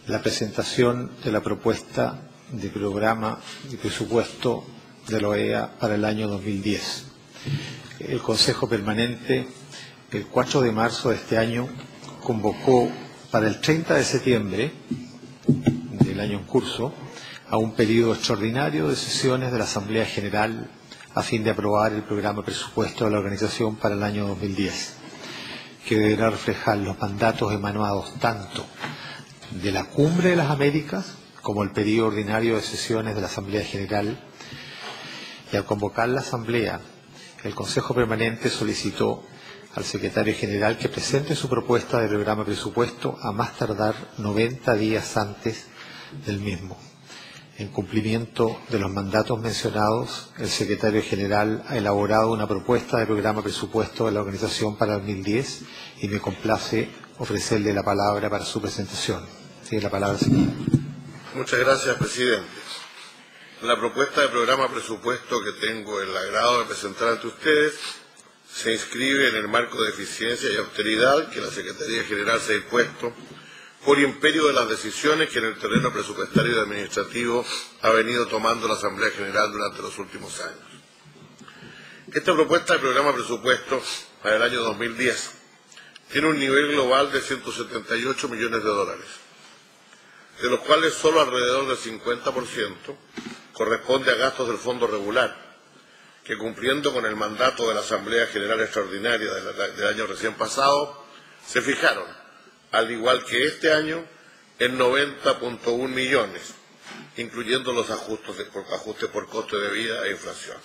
la presentación de la propuesta de programa y presupuesto de la OEA para el año 2010. El Consejo Permanente, el 4 de marzo de este año, convocó para el 30 de septiembre del año en curso a un periodo extraordinario de sesiones de la Asamblea General a fin de aprobar el programa de presupuesto de la organización para el año 2010, que deberá reflejar los mandatos emanados tanto de la Cumbre de las Américas como el periodo ordinario de sesiones de la Asamblea General. Y al convocar la Asamblea, el Consejo Permanente solicitó al Secretario General que presente su propuesta de programa de presupuesto a más tardar 90 días antes del mismo. En cumplimiento de los mandatos mencionados, el Secretario General ha elaborado una propuesta de programa de presupuesto de la organización para el 2010 y me complace ofrecerle la palabra para su presentación. Tiene la palabra, señor. Muchas gracias, presidente. La propuesta de programa de presupuesto que tengo el agrado de presentar ante ustedes se inscribe en el marco de eficiencia y austeridad que la Secretaría General se ha impuesto por imperio de las decisiones que en el terreno presupuestario y administrativo ha venido tomando la Asamblea General durante los últimos años. Esta propuesta de programa de presupuesto para el año 2010 tiene un nivel global de 178 millones de dólares, de los cuales solo alrededor del 50% corresponde a gastos del fondo regular, que cumpliendo con el mandato de la Asamblea General Extraordinaria del año recién pasado, se fijaron, al igual que este año, en 90.1 millones, incluyendo los ajustes por coste de vida e inflación.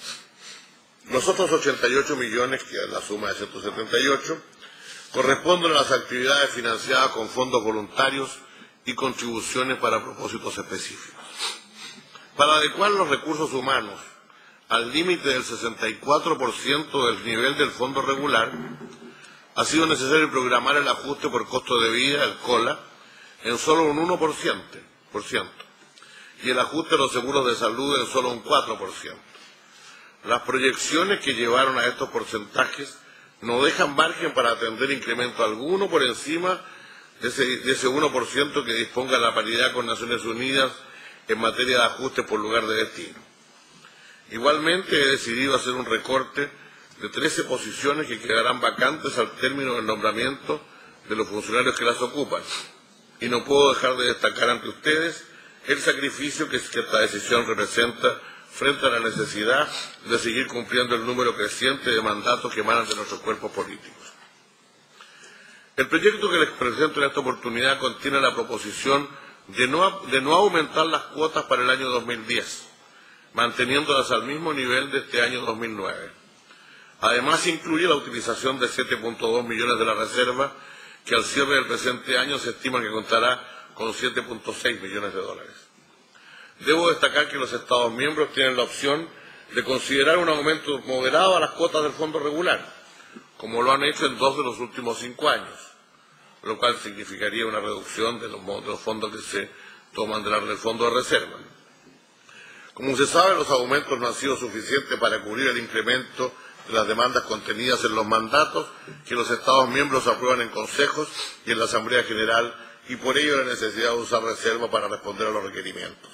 Los otros 88 millones, que es la suma de 178, corresponden a las actividades financiadas con fondos voluntarios y contribuciones para propósitos específicos. Para adecuar los recursos humanos al límite del 64% del nivel del fondo regular, ha sido necesario programar el ajuste por costo de vida, el COLA, en solo un 1%, y el ajuste de los seguros de salud en solo un 4%. Las proyecciones que llevaron a estos porcentajes no dejan margen para atender incremento alguno por encima de ese 1% que disponga la paridad con Naciones Unidas en materia de ajuste por lugar de destino. Igualmente he decidido hacer un recorte de 13 posiciones que quedarán vacantes al término del nombramiento de los funcionarios que las ocupan. Y no puedo dejar de destacar ante ustedes el sacrificio que esta decisión representa frente a la necesidad de seguir cumpliendo el número creciente de mandatos que emanan de nuestros cuerpos políticos. El proyecto que les presento en esta oportunidad contiene la proposición de no aumentar las cuotas para el año 2010, manteniéndolas al mismo nivel de este año 2009. Además, incluye la utilización de 7.2 millones de la reserva, que al cierre del presente año se estima que contará con 7.6 millones de dólares. Debo destacar que los Estados miembros tienen la opción de considerar un aumento moderado a las cuotas del fondo regular, como lo han hecho en 2 de los últimos 5 años, lo cual significaría una reducción de los fondos que se toman del fondo de reserva. Como se sabe, los aumentos no han sido suficientes para cubrir el incremento de las demandas contenidas en los mandatos que los Estados miembros aprueban en consejos y en la Asamblea General, y por ello la necesidad de usar reserva para responder a los requerimientos.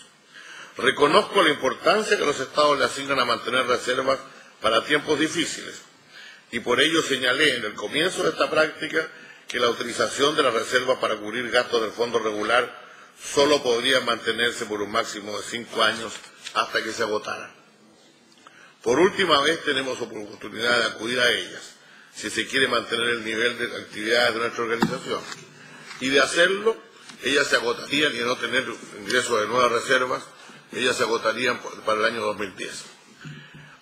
Reconozco la importancia que los Estados le asignan a mantener reservas para tiempos difíciles, y por ello señalé en el comienzo de esta práctica que la utilización de la reserva para cubrir gastos del fondo regular solo podría mantenerse por un máximo de 5 años hasta que se agotara. Por última vez tenemos oportunidad de acudir a ellas, si se quiere mantener el nivel de actividades de nuestra organización. Y de hacerlo, ellas se agotarían, y de no tener ingreso de nuevas reservas, ellas se agotarían para el año 2010.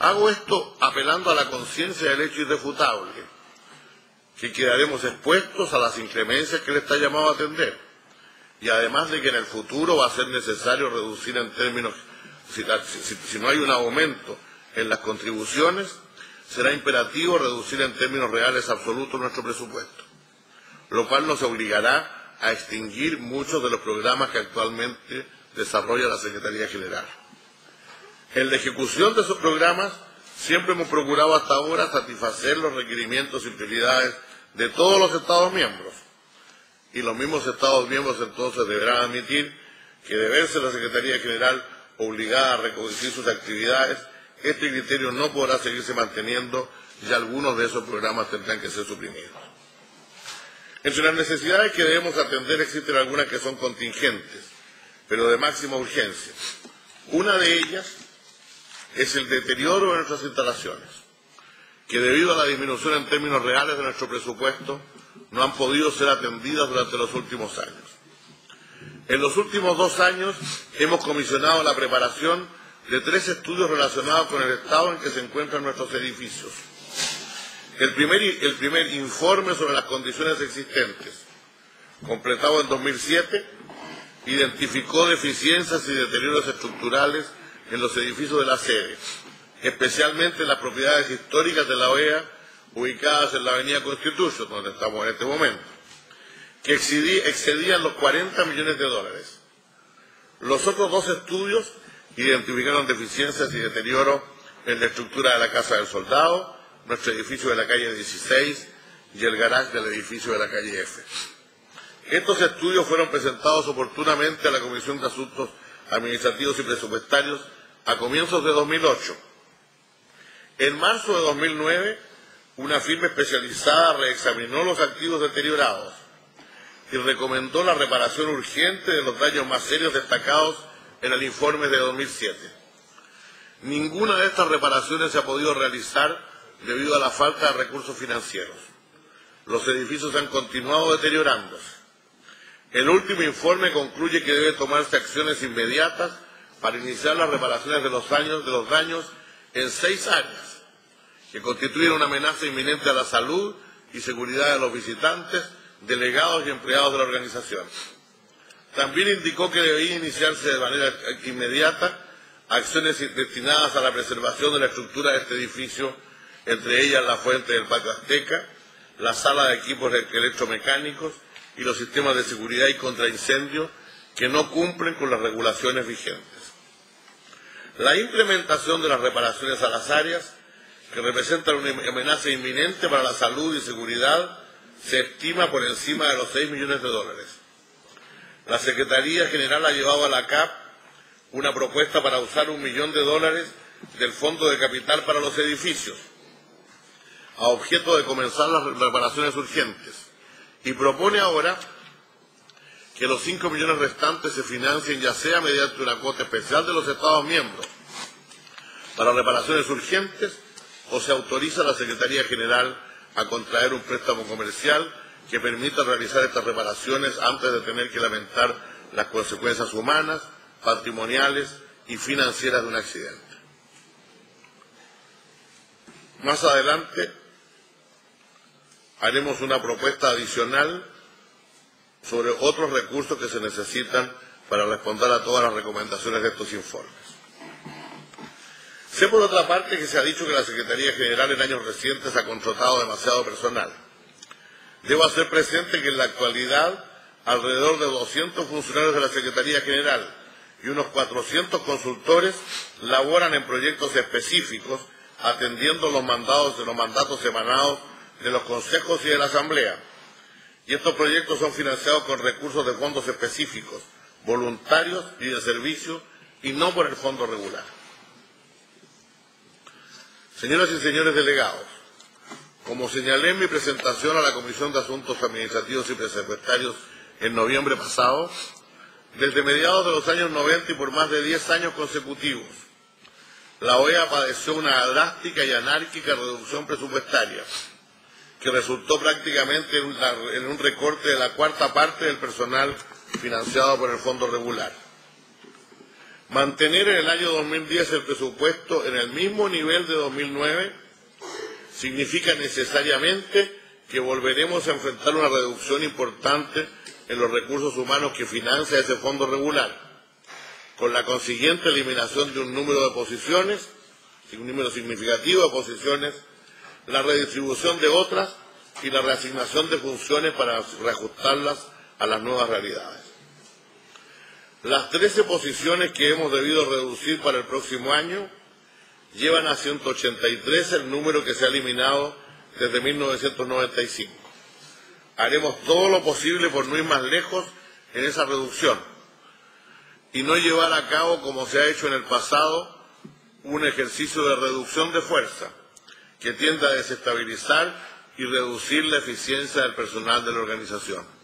Hago esto apelando a la conciencia del hecho irrefutable, que quedaremos expuestos a las inclemencias que le está llamado a atender, y además de que en el futuro va a ser necesario reducir en términos, si no hay un aumento en las contribuciones, será imperativo reducir en términos reales absolutos nuestro presupuesto, lo cual nos obligará a extinguir muchos de los programas que actualmente desarrolla la Secretaría General. En la ejecución de esos programas siempre hemos procurado hasta ahora satisfacer los requerimientos y prioridades de todos los Estados miembros, y los mismos Estados miembros entonces deberán admitir que de verse la Secretaría General obligada a reconducir sus actividades, este criterio no podrá seguirse manteniendo y algunos de esos programas tendrán que ser suprimidos. Entre las necesidades que debemos atender existen algunas que son contingentes, pero de máxima urgencia. Una de ellas es el deterioro de nuestras instalaciones, que debido a la disminución en términos reales de nuestro presupuesto, no han podido ser atendidas durante los últimos años. En los últimos 2 años hemos comisionado la preparación de 3 estudios relacionados con el estado en que se encuentran nuestros edificios. El primer informe sobre las condiciones existentes, completado en 2007, identificó deficiencias y deterioros estructurales en los edificios de la sede, especialmente en las propiedades históricas de la OEA ubicadas en la avenida Constitución, donde estamos en este momento, que excedían los 40 millones de dólares. Los otros 2 estudios identificaron deficiencias y deterioro en la estructura de la Casa del Soldado, nuestro edificio de la calle 16 y el garage del edificio de la calle F. Estos estudios fueron presentados oportunamente a la Comisión de Asuntos Administrativos y Presupuestarios a comienzos de 2008. En marzo de 2009, una firma especializada reexaminó los activos deteriorados y recomendó la reparación urgente de los daños más serios destacados en el informe de 2007. Ninguna de estas reparaciones se ha podido realizar debido a la falta de recursos financieros. Los edificios han continuado deteriorándose. El último informe concluye que debe tomarse acciones inmediatas para iniciar las reparaciones de los daños en 6 áreas, que constituyen una amenaza inminente a la salud y seguridad de los visitantes, delegados y empleados de la organización. También indicó que debía iniciarse de manera inmediata acciones destinadas a la preservación de la estructura de este edificio, entre ellas la fuente del patio azteca, la sala de equipos electromecánicos y los sistemas de seguridad y contraincendios que no cumplen con las regulaciones vigentes. La implementación de las reparaciones a las áreas, que representan una amenaza inminente para la salud y seguridad, se estima por encima de los 6 millones de dólares. La Secretaría General ha llevado a la CAP una propuesta para usar $1 millón del Fondo de Capital para los edificios, a objeto de comenzar las reparaciones urgentes, y propone ahora que los 5 millones restantes se financien ya sea mediante una cuota especial de los Estados miembros para reparaciones urgentes o se autoriza a la Secretaría General a contraer un préstamo comercial que permita realizar estas reparaciones antes de tener que lamentar las consecuencias humanas, patrimoniales y financieras de un accidente. Más adelante haremos una propuesta adicional sobre otros recursos que se necesitan para responder a todas las recomendaciones de estos informes. Sé por otra parte que se ha dicho que la Secretaría General en años recientes ha contratado demasiado personal. Debo hacer presente que en la actualidad alrededor de 200 funcionarios de la Secretaría General y unos 400 consultores laboran en proyectos específicos atendiendo los mandatos emanados de los consejos y de la Asamblea. Y estos proyectos son financiados con recursos de fondos específicos, voluntarios y de servicio, y no por el fondo regular. Señoras y señores delegados, como señalé en mi presentación a la Comisión de Asuntos Administrativos y Presupuestarios en noviembre pasado, desde mediados de los años 90 y por más de 10 años consecutivos, la OEA padeció una drástica y anárquica reducción presupuestaria, que resultó prácticamente en un recorte de la 1/4 parte del personal financiado por el fondo regular. Mantener en el año 2010 el presupuesto en el mismo nivel de 2009 significa necesariamente que volveremos a enfrentar una reducción importante en los recursos humanos que financia ese fondo regular, con la consiguiente eliminación de un número de posiciones, un número significativo de posiciones, la redistribución de otras y la reasignación de funciones para reajustarlas a las nuevas realidades. Las 13 posiciones que hemos debido reducir para el próximo año llevan a 183 el número que se ha eliminado desde 1995. haremos todo lo posible por no ir más lejos en esa reducción y no llevar a cabo, como se ha hecho en el pasado, un ejercicio de reducción de fuerza que tienda a desestabilizar y reducir la eficiencia del personal de la organización.